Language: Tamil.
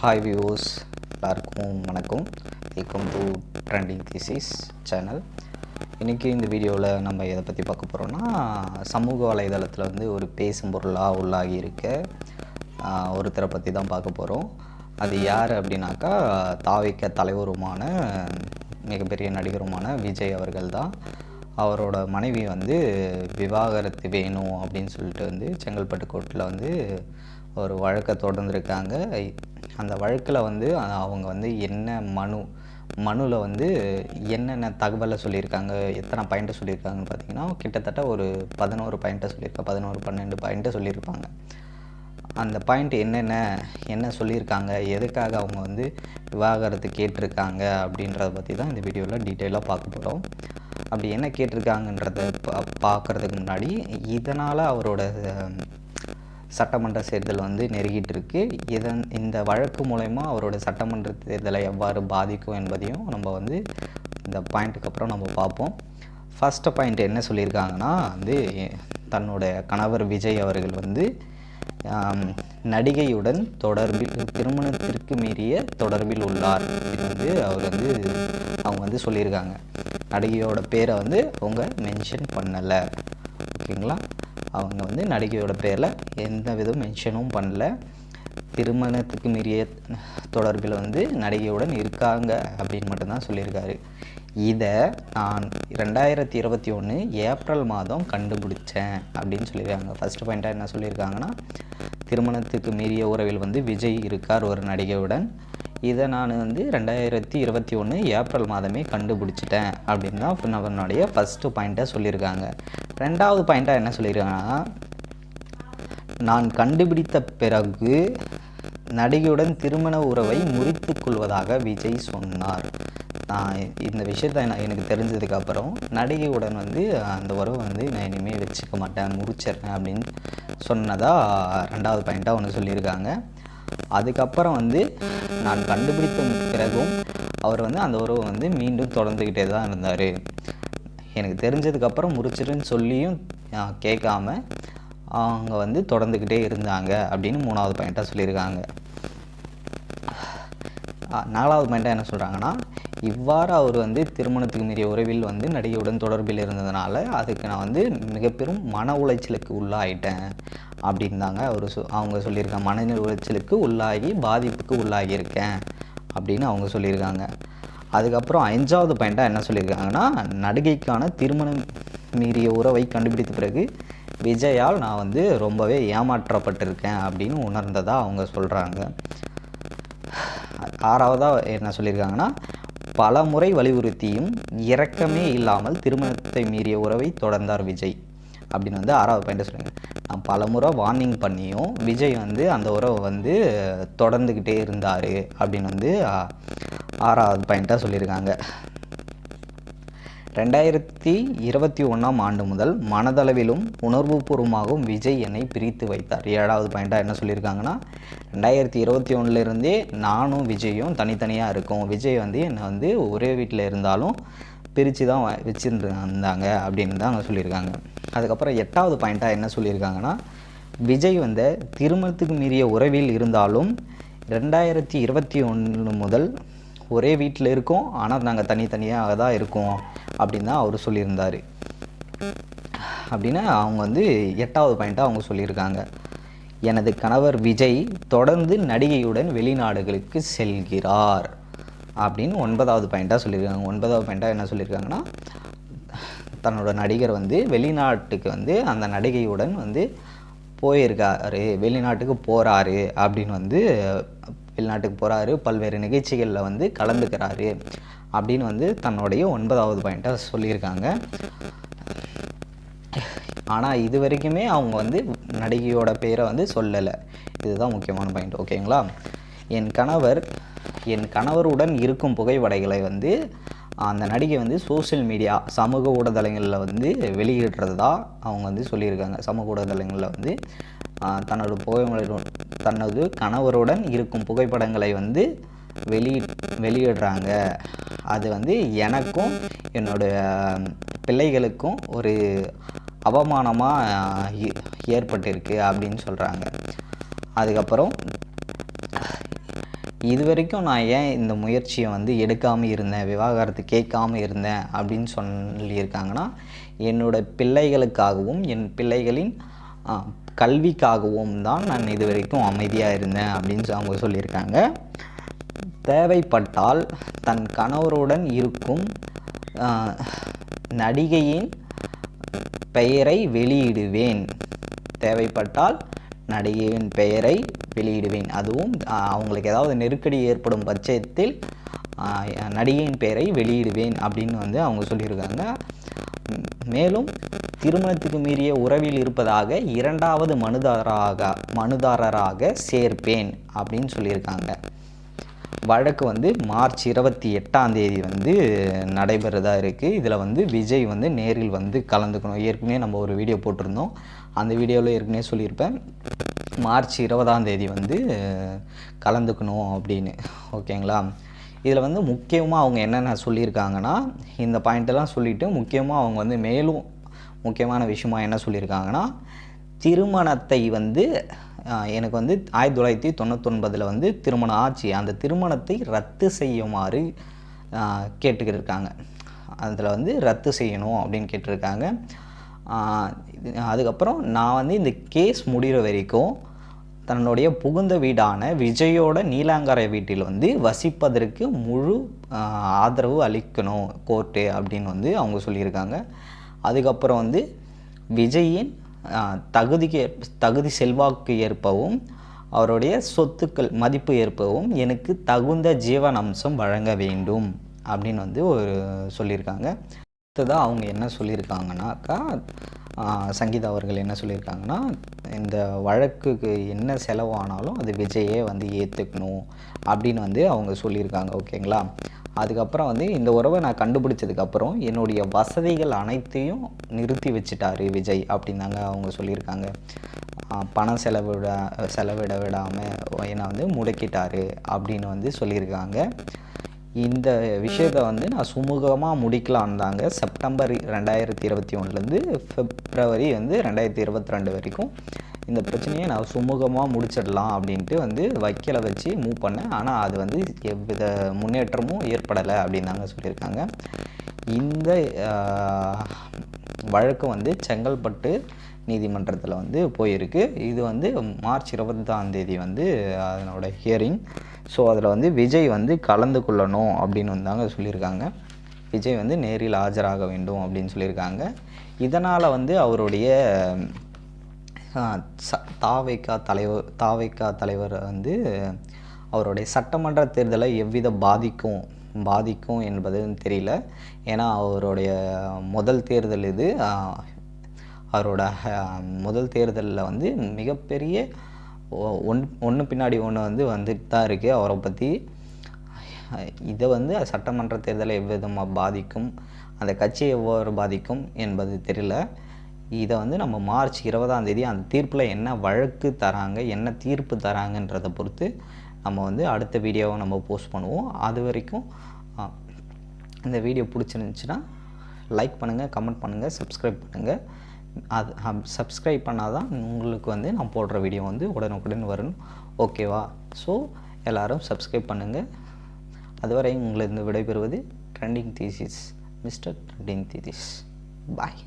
ஹாய் வியூஸ், எல்லாருக்கும் வணக்கம். Welcome to trending thesis channel. இன்றைக்கி இந்த வீடியோவில் நம்ம எதை பற்றி பார்க்க போகிறோன்னா, சமூக வலைதளத்தில் வந்து ஒரு பேசும் பொருளாக உள்ளாகி இருக்க ஒருத்தரை பற்றி தான் பார்க்க போகிறோம். அது யார் அப்படின்னாக்கா, தாவிக்க தலைவருமான மிகப்பெரிய நடிகருமான விஜய் அவர்கள் தான். அவரோட மனைவி வந்து விவாகரத்து வேணும் அப்படின்னு சொல்லிட்டு வந்து செங்கல்பட்டு கோர்ட்டில் வந்து ஒரு வழக்கை தொடர்ந்துருக்காங்க. அந்த வழக்கில் வந்து அவங்க வந்து என்ன மனுவில் வந்து என்னென்ன தகவலை சொல்லியிருக்காங்க, எத்தனை பாயிண்ட்டை சொல்லியிருக்காங்கன்னு பார்த்தீங்கன்னா, கிட்டத்தட்ட ஒரு 11 பாயிண்ட்டை சொல்லியிருக்காங்க. 12 பாயிண்ட்டை சொல்லியிருப்பாங்க. அந்த பாயிண்ட் என்ன சொல்லியிருக்காங்க, எதுக்காக அவங்க வந்து விவாகரத்து கேட்டிருக்காங்க அப்படின்றத பற்றி தான் இந்த வீடியோவில் டீட்டெயிலாக பார்க்க போகிறோம். அப்படி என்ன கேட்டிருக்காங்கன்றத பார்க்குறதுக்கு முன்னாடி, இதனால் அவரோட சட்டமன்ற தேர்தல் வந்து நெருங்கிட்டு இருக்கு. இந்த வழக்கு மூலமா அவரோட சட்டமன்ற தேர்தலை எவ்வாறு பாதிக்கும் என்பதையும் நம்ம வந்து இந்த பாயிண்ட்டுக்கு அப்புறம் நம்ம பார்ப்போம். ஃபஸ்ட்டு பாயிண்ட் என்ன சொல்லியிருக்காங்கன்னா, வந்து தன்னோட கணவர் விஜய் அவர்கள் வந்து நடிகையுடன் திருமணத்திற்கு மீறிய தொடர்பில் உள்ளார் அப்படின்னு வந்து அவங்க வந்து சொல்லியிருக்காங்க. நடிகையோட பேரை வந்து அவங்க மென்ஷன் பண்ணலை, ஓகேங்களா. அவங்க வந்து நடிகையோட பேரில் எந்த விதம் மென்ஷனும் பண்ணல. திருமணத்துக்கு மீறிய தொடர்பில் வந்து நடிகையுடன் இருக்காங்க அப்படின்னு மட்டும்தான் சொல்லியிருக்காரு. இதை நான் 2021 ஏப்ரல் மாதம் கண்டுபிடிச்சேன் அப்படின்னு சொல்லியிருக்காங்க. ஃபஸ்ட்டு பாயிண்ட்டாக என்ன சொல்லியிருக்காங்கன்னா, திருமணத்துக்கு மீறிய உறவில் வந்து விஜய் இருக்கார் ஒரு நடிகையுடன். இதை நான் வந்து 2021 ஏப்ரல் மாதமே கண்டுபிடிச்சிட்டேன் அப்படின்னு தான் அவனுடைய ஃபஸ்ட்டு பாயிண்ட்டை சொல்லியிருக்காங்க. ரெண்டாவது பாயிண்ட்டாக என்ன சொல்லியிருக்காங்கன்னா, நான் கண்டுபிடித்த பிறகு நடிகையுடன் திருமண உறவை முறித்து கொள்வதாக விஜய் சொன்னார். இந்த விஷயத்தை எனக்கு தெரிஞ்சதுக்கப்புறம் நடிகையுடன் வந்து அந்த உறவை வந்து நான் இனிமேல் வச்சுக்க மாட்டேன், முறிச்சிட்றேன் அப்படின்னு சொன்னதாக ரெண்டாவது பாயிண்ட்டாக ஒன்று சொல்லியிருக்காங்க. அதுக்கப்புறம் வந்து நான் கண்டுபிடித்த பிறகும் அவர் வந்து அந்த உறவை வந்து மீண்டும் தொடர்ந்துக்கிட்டே தான் இருந்தார். எனக்கு தெரிஞ்சதுக்கப்புறம் முறிச்சிருன்னு சொல்லியும் கேட்காம அவங்க வந்து தொடர்ந்துக்கிட்டே இருந்தாங்க அப்படின்னு மூணாவது பாயிண்ட்டாக சொல்லியிருக்காங்க. நாலாவது பாயிண்ட்டாக என்ன சொல்கிறாங்கன்னா, இவ்வாறு அவர் வந்து திருமணத்துக்கு மீறிய உறவில் வந்து நடிகையுடன் தொடர்பில் இருந்ததுனால அதுக்கு நான் வந்து மிகப்பெரும் மன உளைச்சலுக்கு உள்ளாயிட்டேன் அப்படின்னு தாங்க அவங்க சொல்லியிருக்காங்க. மன உளைச்சலுக்கு உள்ளாகி பாதிப்புக்கு உள்ளாகியிருக்கேன் அப்படின்னு அவங்க சொல்லியிருக்காங்க. அதுக்கப்புறம் 5வது பாயிண்ட்டாக என்ன சொல்லியிருக்காங்கன்னா, நடிகைக்கான திருமணம் மீறிய உறவை கண்டுபிடித்த பிறகு விஜயால் நான் வந்து ரொம்பவே ஏமாற்றப்பட்டிருக்கேன் அப்படின்னு உணர்ந்ததாக அவங்க சொல்கிறாங்க. 6வதாக என்ன சொல்லியிருக்காங்கன்னா, பல முறை வலியுறுத்தியும் இரக்கமே இல்லாமல் திருமணத்தை மீறிய உறவை தொடர்ந்தார் விஜய் அப்படின்னு வந்து 6வது பாயிண்ட்டை சொல்லுங்க. நான் பல முறை வார்னிங் பண்ணியும் விஜய் வந்து அந்த உறவை வந்து தொடர்ந்துக்கிட்டே இருந்தார் அப்படின்னு வந்து 6வது பாயிண்ட்டாக சொல்லியிருக்காங்க. 2021 ஆண்டு முதல் மனதளவிலும் உணர்வுபூர்வமாகவும் விஜய் என்னை பிரித்து வைத்தார். 7வது பாயிண்ட்டாக என்ன சொல்லியிருக்காங்கன்னா, 2021 நானும் விஜயும் தனித்தனியாக இருக்கோம். விஜய் வந்து என்னை வந்து ஒரே வீட்டில் இருந்தாலும் பிரித்து தான் வச்சுருந்தாங்க அப்படின்னு தான் அவங்க சொல்லியிருக்காங்க. அதுக்கப்புறம் 8வது பாயிண்ட்டாக என்ன சொல்லியிருக்காங்கன்னா, விஜய் வந்து திருமணத்துக்கு மீறிய உறவில் இருந்தாலும் 2021 முதல் ஒரே வீட்டில் இருக்கோம், ஆனால் நாங்கள் தனித்தனியாக தான் இருக்கோம் அப்படின்னு தான் அவர் சொல்லியிருந்தார் அப்படின்னு அவங்க வந்து 8வது பாயிண்ட்டாக அவங்க சொல்லியிருக்காங்க. எனது கணவர் விஜய் தொடர்ந்து நடிகையுடன் வெளிநாடுகளுக்கு செல்கிறார் அப்படின்னு 9வது பாயிண்ட்டாக சொல்லியிருக்காங்க. 9வது பாயிண்ட்டாக என்ன சொல்லியிருக்காங்கன்னா, தன்னோட நடிகர் வந்து வெளிநாட்டுக்கு வந்து அந்த நடிகையுடன் வந்து போயிருக்காரு, வெளிநாட்டுக்கு போகிறாரு அப்படின்னு வந்து வெளிநாட்டுக்கு போகிறாரு, பல்வேறு நிகழ்ச்சிகளில் வந்து கலந்துக்கிறாரு அப்படின்னு வந்து தன்னுடைய 9வது பாயிண்ட்டாக சொல்லியிருக்காங்க. ஆனால் இது வரைக்குமே அவங்க வந்து நடிகையோட பேரை வந்து சொல்லலை. இதுதான் முக்கியமான பாயிண்ட், ஓகேங்களா. என் கணவருடன் இருக்கும் புகைப்படங்களை வந்து அந்த நடிகை வந்து சோஷியல் மீடியா சமூக ஊடகங்களில் வந்து வெளியிடுறதா அவங்க வந்து சொல்லியிருக்காங்க. சமூக ஊடகங்களில் வந்து தனது கணவருடன் இருக்கும் புகைப்படங்களை வந்து வெளியிடுறாங்க. அது வந்து எனக்கும் என்னுடைய பிள்ளைகளுக்கும் ஒரு அவமானமாக ஏற்பட்டிருக்கு அப்படின்னு சொல்கிறாங்க. அதுக்கப்புறம் இது வரைக்கும் நான் ஏன் இந்த முயற்சியை வந்து எடுக்காமல் இருந்தேன், விவாகரத்து கேட்காம இருந்தேன் அப்படின்னு சொல்லியிருக்காங்கன்னா, என்னோட பிள்ளைகளுக்காகவும் என் பிள்ளைகளின் கல்விக்காகவும் தான் நான் இது வரைக்கும் அமைதியாக இருந்தேன் அப்படின்னு அவங்க சொல்லியிருக்காங்க. தேவைப்பட்டால் தன் கணவருடன் இருக்கும் நடிகையின் பெயரை வெளியிடுவேன். தேவைப்பட்டால் நடிகையின் பெயரை வெளியிடுவேன். அதுவும் அவங்களுக்கு ஏதாவது நெருக்கடி ஏற்படும் பட்சத்தில் நடிகையின் பெயரை வெளியிடுவேன் அப்படின்னு வந்து அவங்க சொல்லியிருக்காங்க. மேலும் திருமணத்துக்கு மீறிய உறவில் இருப்பதாக 2வது மனுதாரராக சேர்ப்பேன் அப்படின்னு சொல்லியிருக்காங்க. வழக்கு வந்து மார்ச் 28ஆம் தேதி வந்து நடைபெறதா இருக்குது. இதில் வந்து விஜய் வந்து நேரில் வந்து கலந்துக்கணும். ஏற்கனவே நம்ம ஒரு வீடியோ போட்டிருந்தோம், அந்த வீடியோவில் ஏற்கனவே சொல்லியிருப்பேன் மார்ச் 20ஆம் தேதி வந்து கலந்துக்கணும் அப்படின்னு. ஓகேங்களா? இதில் வந்து முக்கியமாக அவங்க என்னென்ன சொல்லியிருக்காங்கன்னா, இந்த பாயிண்ட்டெல்லாம் சொல்லிவிட்டு முக்கியமாக அவங்க வந்து மேலும் முக்கியமான விஷயமாக என்ன சொல்லியிருக்காங்கன்னா, திருமணத்தை வந்து எனக்கு வந்து 1999 வந்து திருமணம் ஆச்சு, அந்த திருமணத்தை ரத்து செய்யுமாறு கேட்டுக்கிட்டு அதில் வந்து ரத்து செய்யணும் அப்படின்னு கேட்டிருக்காங்க. அதுக்கப்புறம் நான் வந்து இந்த கேஸ் முடிகிற வரைக்கும் தன்னுடைய புகுந்த வீடான விஜயோட நீலாங்கரை வீட்டில் வந்து வசிப்பதற்கு முழு ஆதரவு அளிக்கணும் கோர்ட்டு அப்படின்னு வந்து அவங்க சொல்லியிருக்காங்க. அதுக்கப்புறம் வந்து விஜயின் தகுதி செல்வாக்கு ஏற்பவும் அவருடைய சொத்துக்கள் மதிப்பு ஏற்பவும் எனக்கு தகுந்த ஜீவன் அம்சம் வழங்க வேண்டும் அப்படின்னு வந்து சொல்லியிருக்காங்க. அடுத்ததாக அவங்க என்ன சொல்லியிருக்காங்கனாக்கா, சங்கீதா அவர்கள் என்ன சொல்லியிருக்காங்கன்னா, இந்த வழக்குக்கு என்ன செலவானாலும் அது விஜயே வந்து ஏற்றுக்கணும் அப்படின்னு வந்து அவங்க சொல்லியிருக்காங்க. ஓகேங்களா? அதுக்கப்புறம் வந்து இந்த உறவை நான் கண்டுபிடிச்சதுக்கப்புறம் என்னுடைய வசதிகள் அனைத்தையும் நிறுத்தி வச்சுட்டாரு விஜய் அப்படின்னாங்க அவங்க சொல்லியிருக்காங்க. பணம் செலவிட விடாமல் என்னை வந்து முடக்கிட்டாரு அப்படின்னு வந்து சொல்லியிருக்காங்க. இந்த விஷயத்தை வந்து நான் சுமூகமாக முடிக்கலான்னு தாங்க செப்டம்பர் 2021 பிப்ரவரி வந்து 2022 வரைக்கும் இந்த பிரச்சனையை நான் சுமூகமாக முடிச்சிடலாம் அப்படின்ட்டு வந்து வக்கீலை வச்சு மூவ் பண்ணேன். ஆனால் அது வந்து எவ்வித முன்னேற்றமும் ஏற்படலை அப்படின்னு தாங்க சொல்லியிருக்காங்க. இந்த வழக்கு வந்து செங்கல்பட்டு நீதிமன்றத்தில் வந்து போயிருக்கு. இது வந்து மார்ச் 20ஆம் தேதி வந்து அதனோட ஹியரிங். ஸோ அதில் வந்து விஜய் வந்து கலந்து கொள்ளணும் அப்படின்னு வந்தாங்க சொல்லியிருக்காங்க. விஜய் வந்து நேரில் ஆஜராக வேண்டும் அப்படின்னு சொல்லியிருக்காங்க. இதனால் வந்து அவருடைய தாவேகா தலைவர் வந்து அவருடைய சட்டமன்ற தேர்தலை எவ்வித பாதிக்கும் என்பது தெரியல. ஏன்னா அவருடைய முதல் தேர்தல் இது. அவரோட முதல் தேர்தலில் வந்து மிகப்பெரிய ஒன்று பின்னாடி ஒன்று வந்து வந்துட்டு தான் இருக்குது அவரை பற்றி. இதை வந்து சட்டமன்ற தேர்தலை எவ்விதமாக பாதிக்கும், அந்த கட்சியை எவ்வாறு பாதிக்கும் என்பது தெரியல. இதை வந்து நம்ம மார்ச் 20ஆம் தேதி அந்த தீர்ப்பில் என்ன வழக்கு தராங்க, என்ன தீர்ப்பு தராங்கன்றதை பொறுத்து நம்ம வந்து அடுத்த வீடியோவை நம்ம போஸ்ட் பண்ணுவோம். அது வரைக்கும் இந்த வீடியோ பிடிச்சிருந்துச்சுன்னா லைக் பண்ணுங்கள், கமெண்ட் பண்ணுங்கள், சப்ஸ்கிரைப் பண்ணுங்கள். அது சப்ஸ்கிரைப் பண்ணால் தான் உங்களுக்கு வந்து நான் போடுற வீடியோ வந்து உடனுக்குடன் வரும். ஓகேவா? ஸோ எல்லோரும் சப்ஸ்கிரைப் பண்ணுங்கள். அதுவரை உங்களிருந்து விடைபெறுவது Trending Thesis, mister Trending Thesis. பாய்.